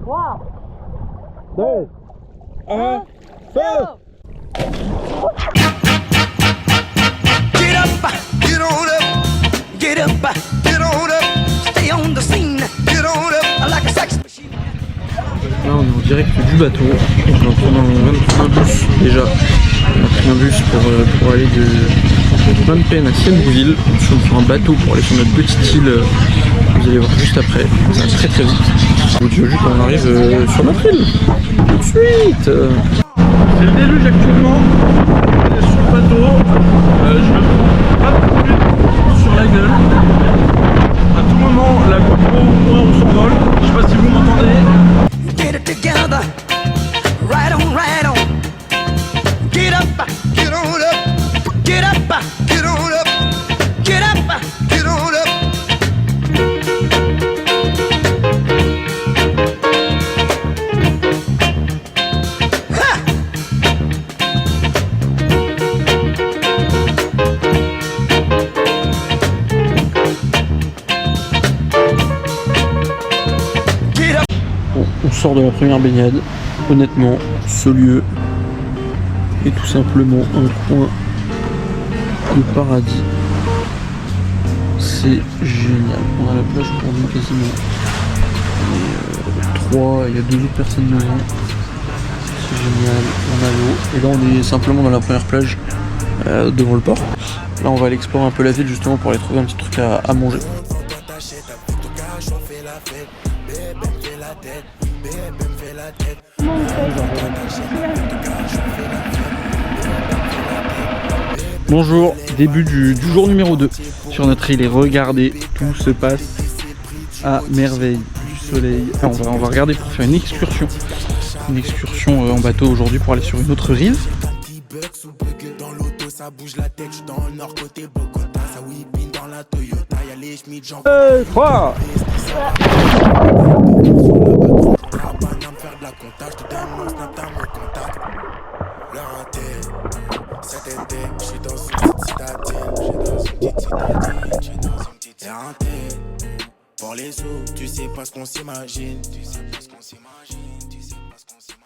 3, 2, 1, feu! Get up, get on up, get up, get on up, stay on the scene, get on up like a sex machine. Là on est en direct du bateau, donc on va prendre un bus déjà. On a pris un bus pour aller de Phnom-Penh à Siem Reap. On prend un bateau pour aller sur notre petite île, vous allez voir juste après, ça va très très vite. Je vous dis juste qu'on arrive sur notre île, tout de suite. C'est le déluge actuellement, on est sur le bateau, je me prends pas de minutes sur la gueule. À tout moment, la GoPro, moi on s'envole, je sais pas si vous m'entendez. Get it together, right on, right on. Get up, get on up, get up, get on up, get up, get on up. Ha! Get up. Bon, on sort de la première baignade. Honnêtement, ce lieu est tout simplement un coin de paradis. C'est génial. On a la plage pour nous quasiment. Il y a 2 autres personnes devant. C'est génial. On a l'eau. Et là, on est simplement dans la première plage devant le port. Là, on va aller explorer un peu la ville justement pour aller trouver un petit truc à manger. Bonjour, début du jour numéro 2 sur notre île et regardez, tout se passe à merveille, du soleil. On va regarder pour faire une excursion en bateau aujourd'hui pour aller sur une autre rive. Dans l'auto ça bouge la tête, je suis dans le nord côté Bogota, ça whippine dans la Toyota, y'a les Schmitt, j'en 3 faire de la compta, je te donne mon snap, t'as mon contact. Le raté, cet été, je suis dans une petite citadelle, je suis dans une petite citadelle. Pour les sous, tu sais pas ce qu'on s'imagine, tu sais pas ce qu'on s'imagine, tu sais pas ce qu'on s'imagine.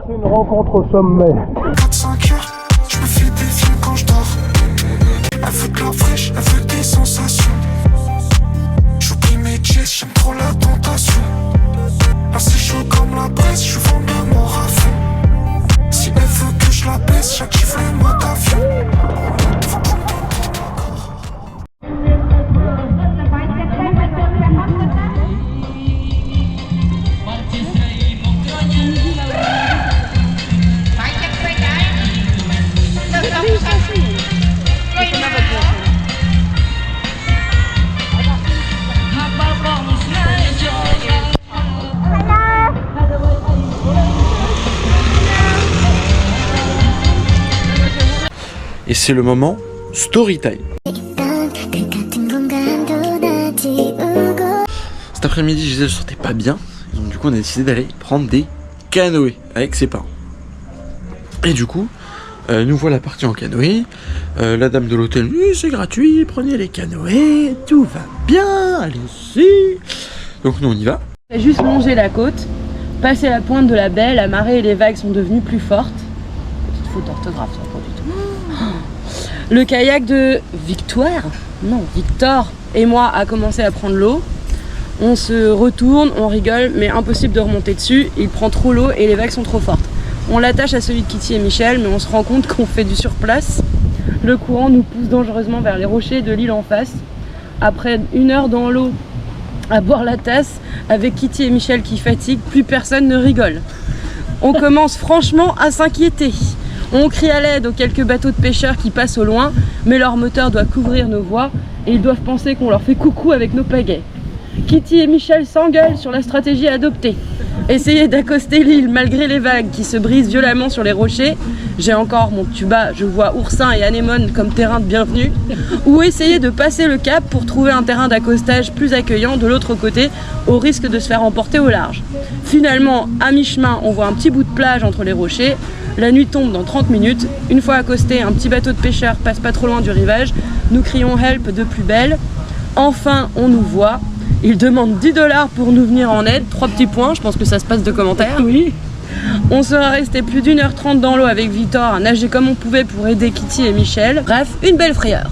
c'est une rencontre au sommet. 4-5 heures, je me fais des films quand je dors. Elle veut de la fraîche, elle veut des sensations. J'oublie mes jets, j'aime trop la tentation. Là c'est chaud comme la braise, je vends ma mort à fond. Si elle veut que je la baisse, j'active le mode avion. Et c'est le moment story time. Cet après-midi, Gisèle se sentait pas bien. Donc du coup, on a décidé d'aller prendre des canoës avec ses parents. Et du coup, nous voilà partis en canoë. La dame de l'hôtel, oui, c'est gratuit, prenez les canoës, tout va bien, allez-y. Donc nous, on y va. On a juste longé la côte, passé la pointe de la baie, la marée et les vagues sont devenues plus fortes. Petite faute d'orthographe, ça, pas du tout. Le kayak de Victor et moi a commencé à prendre l'eau. On se retourne, on rigole, mais impossible de remonter dessus. Il prend trop l'eau et les vagues sont trop fortes. On l'attache à celui de Kitty et Michel, mais on se rend compte qu'on fait du surplace. Le courant nous pousse dangereusement vers les rochers de l'île en face. Après 1 heure dans l'eau à boire la tasse, avec Kitty et Michel qui fatiguent, plus personne ne rigole. On commence franchement à s'inquiéter. On crie à l'aide aux quelques bateaux de pêcheurs qui passent au loin, mais leur moteur doit couvrir nos voix et ils doivent penser qu'on leur fait coucou avec nos pagaies. Kitty et Michel s'engueulent sur la stratégie adoptée. Essayer d'accoster l'île malgré les vagues qui se brisent violemment sur les rochers. J'ai encore mon tuba, je vois oursin et anémone comme terrain de bienvenue. Ou essayer de passer le cap pour trouver un terrain d'accostage plus accueillant de l'autre côté, au risque de se faire emporter au large. Finalement, à mi-chemin, on voit un petit bout de plage entre les rochers. La nuit tombe dans 30 minutes. Une fois accosté, un petit bateau de pêcheurs passe pas trop loin du rivage. Nous crions help de plus belle. Enfin, on nous voit. Il demande 10 $ pour nous venir en aide. 3 petits points, je pense que ça se passe de commentaires. Oui. On sera resté plus d'1h30 dans l'eau avec Victor à nager comme on pouvait pour aider Kitty et Michel. Bref, une belle frayeur.